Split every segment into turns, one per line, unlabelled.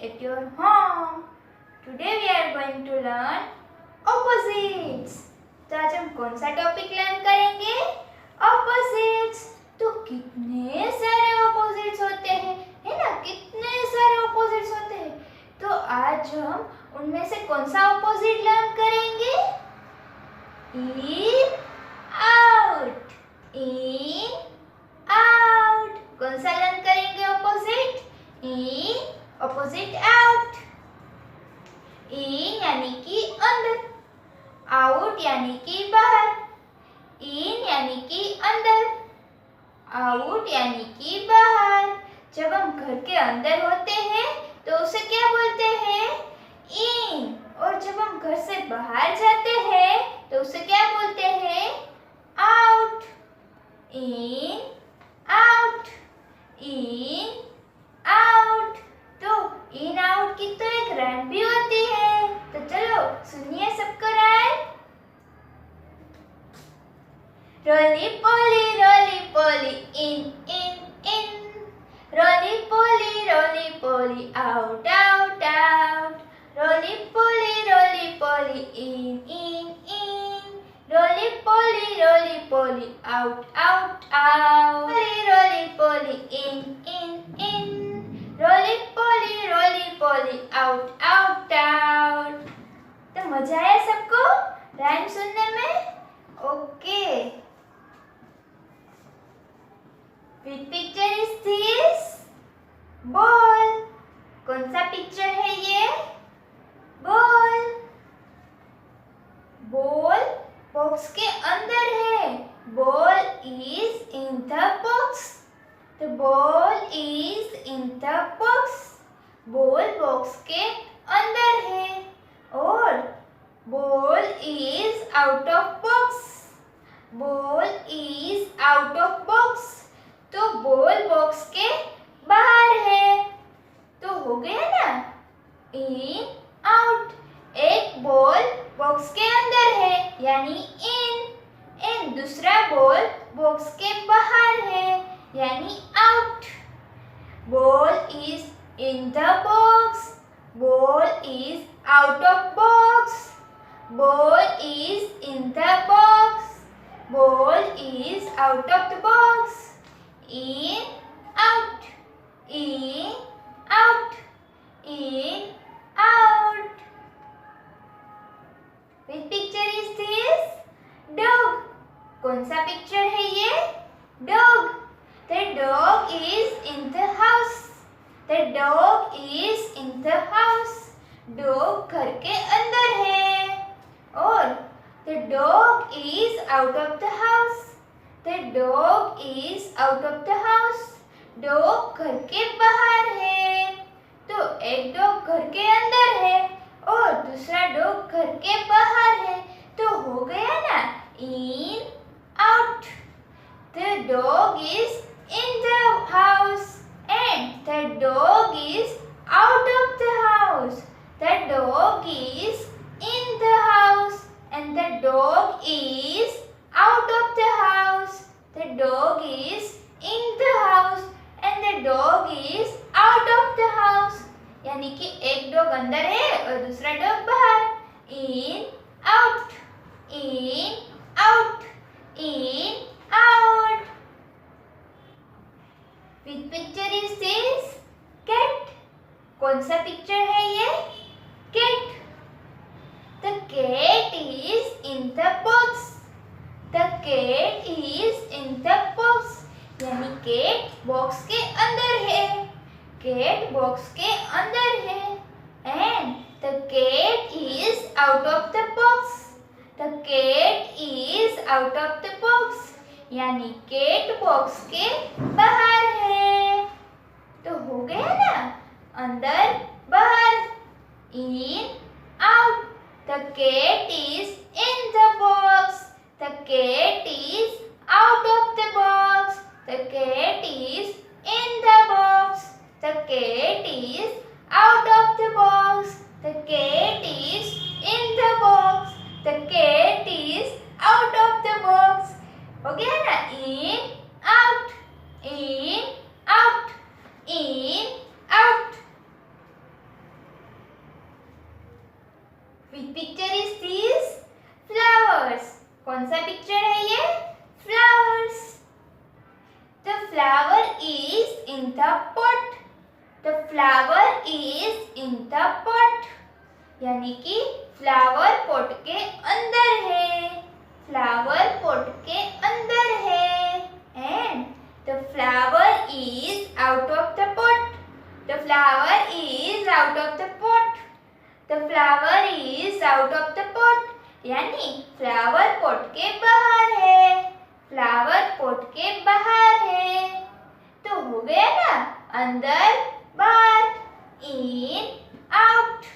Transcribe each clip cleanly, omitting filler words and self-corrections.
at your home. Today we are going to learn opposites. तो आज हम कौन सा टॉपिक लर्न करेंगे? opposites. तो कितने सारे opposites होते हैं, है ना? कितने सारे opposites होते हैं. तो आज हम उनमें से कौन सा opposite लर्न करेंगे? in, out. in, out. कौन सा लर्न करेंगे opposite? in, opposite out. in यानी कि अंदर, out यानी कि बाहर. in यानी कि अंदर, out यानी कि बाहर. जब हम घर के अंदर होते हैं तो उसे क्या बोलते हैं? in. और जब हम घर से बाहर जाते हैं तो उसे क्या बोलते हैं? out. in, out. in, out. तो in out की तो एक राइम भी होती है. तो चलो सुनिए सबको rhyme. Roly poly in in in. Roly poly out out out. Roly poly in in in. Roly poly out out out. Roly poly in in in. Roly poly out out out. तो मजा आया सबको rhyme सुनने में? Okay. Which picture is this? Ball. कौन सा picture है ये? बॉल. बॉल बॉक्स के अंदर है. Ball is in the box. The ball is in the box. Ball box के अंदर है और ball is out of box. Ball is out of box. तो बॉल बॉक्स के बाहर है. तो हो गया ना? in, out. एक बॉल बॉक्स के अंदर है यानी in. एंड दूसरा बॉल बॉक्स के बाहर है यानी out. Ball is in the box. Ball is out of box. Ball is in the box. Ball is out of the box. In, out. In, out. In, out. Which picture is this? Dog. कौन सा picture है ये? Dog. The dog is in the house. The dog is in the house. Dog घर के अंदर है और the dog is out of the house. The dog is out of the house. Dog घर के बाहर है. तो एक डॉग घर के अंदर है और दूसरा डॉग घर के बाहर है. तो हो गया ना? in, out. The dog is in the house and the dog is out of the house. The dog is in the house and the dog is out of the house. The dog is in the house and the dog is out of the house. यानी कि एक dog अंदर है और दूसरा dog बाहर. in, out. in, out. in, out. Which picture is this? Cat. कौन सा पिक्चर है ये? Cat. The cat is in the box. The cat is in the box. यानी cat बॉक्स के अंदर है. cat बॉक्स के अंदर है. And the cat is out of the box. The cat is out of the box. यानी CAAT box के बाहर है. तो हो गया ना? अंदर बाहर. in, out. The cat is in the box. The cat is out of the box. The cat is in the box. The cat is out of the box. The cat is in the box. The cat is out of the box. हो गया ना? in, out. in, out. in, out. the pot. The flower is in the pot. यानी कि flower pot के अंदर है, flower pot के अंदर है. And the flower is out of the pot. The flower is out of the pot. The flower is out of the pot. यानी flower pot के बाहर है, फ्लावर पॉट के बाहर है. तो हो गया ना, अंदर बाहर, in out.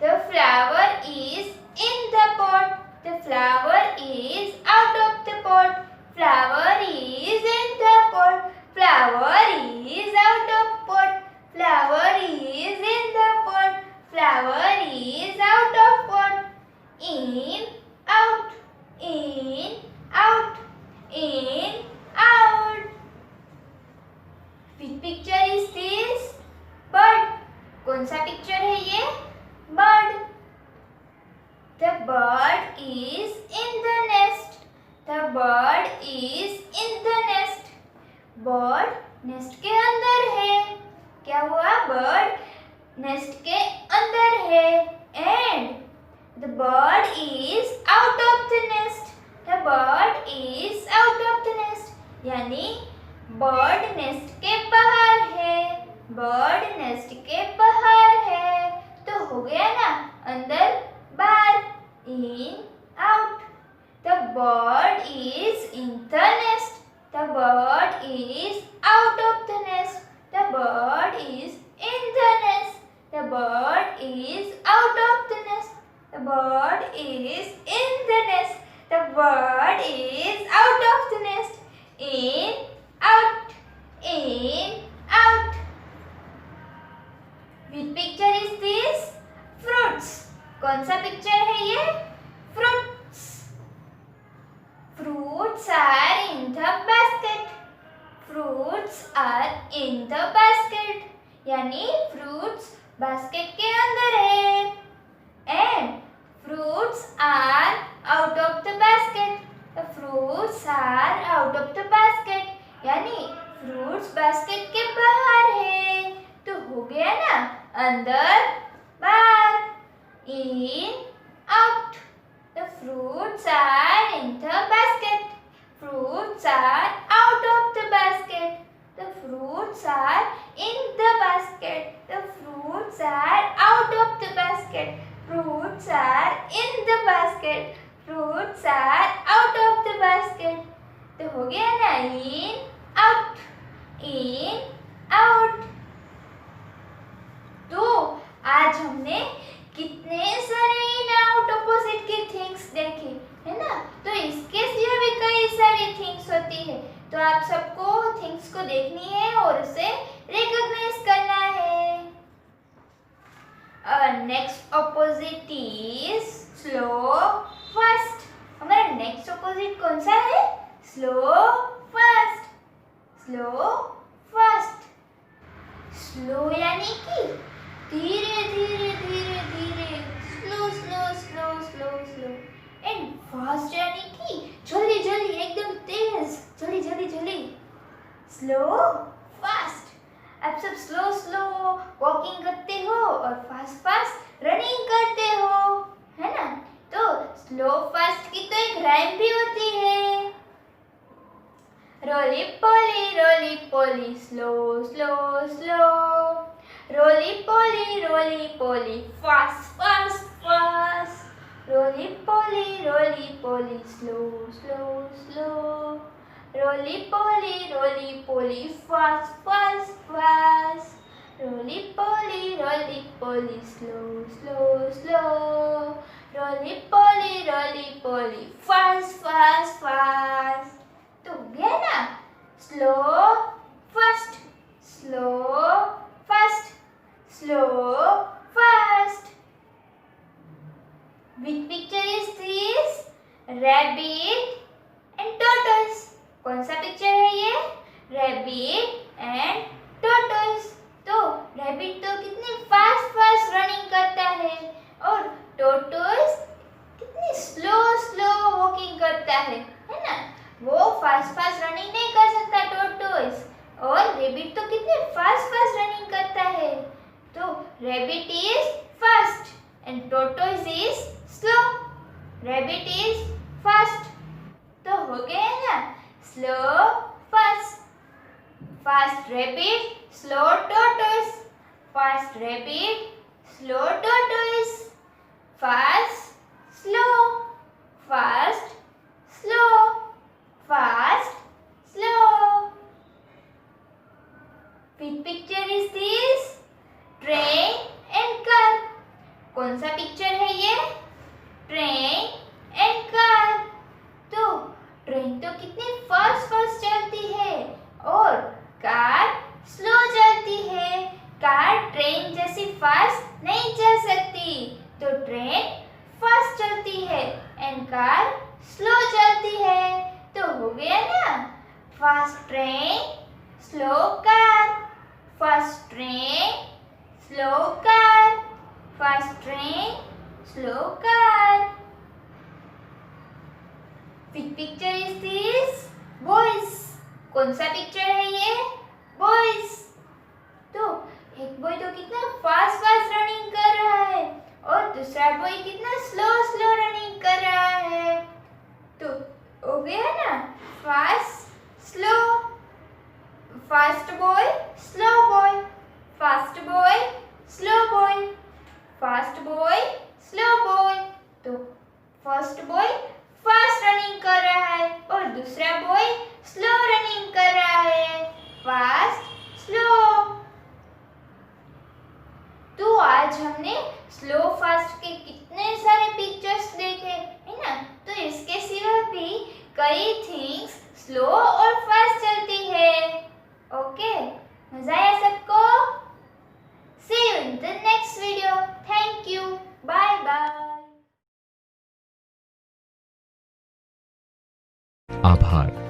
The flower is in the pot. The flower is out of the pot. Flower is in the pot. Flower is out of pot. Flower is in the pot. Flower is out of pot. In, out, in, out, in, out. Which picture is this? Bird. कौन सा picture है ये? Bird. The bird is in the nest. The bird is in the nest. Bird nest के अंदर है. क्या हुआ? Bird nest के अंदर है. And the bird is out of the nest. The bird is out of the nest. यानी bird nest के बाहर है. Bird nest के बाहर है. तो हो गया ना, अंदर बाहर, in out. The bird is in the nest. The bird is out of the nest. The bird is in the nest. The bird is out of the nest. The bird is in the nest. The bird is out of the nest. In, out, in, out. Which picture is this? Fruits. कौन सा picture है ये? Fruits. Fruits are in the basket. Fruits are in the basket. यानी fruits basket के अंदर है. And fruits are out of the basket. The fruits are out of the basket. यानी fruits basket के बाहर है. तो हो गया ना, अंदर बाहर, in out. The fruits are in the basket. Fruits are out of the basket. The fruits are in the basket. The fruits are out of the basket. Fruits are in the basket. Fruits are out of the basket. तो हो गया ना, in out, in out. तो आज हमने कितने सारे in out opposite के थिंग्स देखे, है ना. तो इसके सिवा भी कई सारी थिंग्स होती है. तो आप सबको थिंग्स को देखनी है और उसे रिकॉग्नाइज करना है. Next opposite is slow fast. हमारा नेक्स्ट ऑपोजिट कौन सा है? Slow fast. Slow fast. Slow यानी कि धीरे धीरे धीरे धीरे, slow slow slow slow slow. And fast यानी कि जल्दी जल्दी, एकदम तेज, जल्दी जल्दी जल्दी. Slow fast. आप सब स्लो स्लो वॉकिंग करते हो और फास्ट फास्ट रनिंग करते हो, है ना. तो स्लो फास्ट की तो एक राइम भी होती है. रोली पोली स्लो स्लो स्लो. रोली पोली फास्ट फास्ट फास्ट. रोली पोली स्लो स्लो स्लो. रोली पोली फास्ट फास्ट फास्ट. रोली पोली स्लो स्लो स्लो. रोली पोली फास्ट फास्ट फास्ट. तो हो गया ना, slow fast, slow fast, slow fast. Which picture is this? Rabbit and tortoise. कौन सा picture है ये? Rabbit and tortoise. तो rabbit तो कितनी फास्ट फास्ट रनिंग करता है और tortoise कितनी स्लो स्लो वॉकिंग करता है ना. वो फास्ट फास्ट रनिंग नहीं कर सकता tortoise, तो कितने फास्ट फास्ट रनिंग करता है। तो rabbit is fast and tortoise is slow. Rabbit is fast, तो हो गया ना, slow fast. Fast rabbit, slow tortoise. Fast rabbit, slow tortoise. Fast slow, fast slow, fast slow. Which picture is this? Train and car. कौन सा picture है ये? Train and car. तो train तो कितनी फास्ट फास्ट चलती है और कार स्लो चलती है। कार ट्रेन जैसी फास्ट नहीं चल सकती, तो ट्रेन फास्ट चलती है एंड कार स्लो चलती है। तो हो गया ना, fast train slow car. Fast train slow car. Fast train slow car. Which picture is this? Boys. कौन सा पिक्चर है ये? Boys. तो एक बॉय तो कितना फास्ट फास्ट रनिंग कर रहा है और दूसरा बॉय कितना स्लो स्लो रनिंग कर रहा है। तो हो गया ना, fast slow. Fast boy slow boy. Fast boy slow boy. Fast boy slow boy. तो फर्स्ट बॉय फास्ट रनिंग कर रहा है और दूसरा बॉय स्लो रनिंग कर रहा है। Fast slow. तो आज हमने स्लो फास्ट के कितने सारे पिक्चर्स देखे है ना। तो इसके सिवा भी कई थिंग्स स्लो और फास्ट चलती है। ओके, मजा आया सबको? See you in the next video. Thank you. Bye bye.
आभार।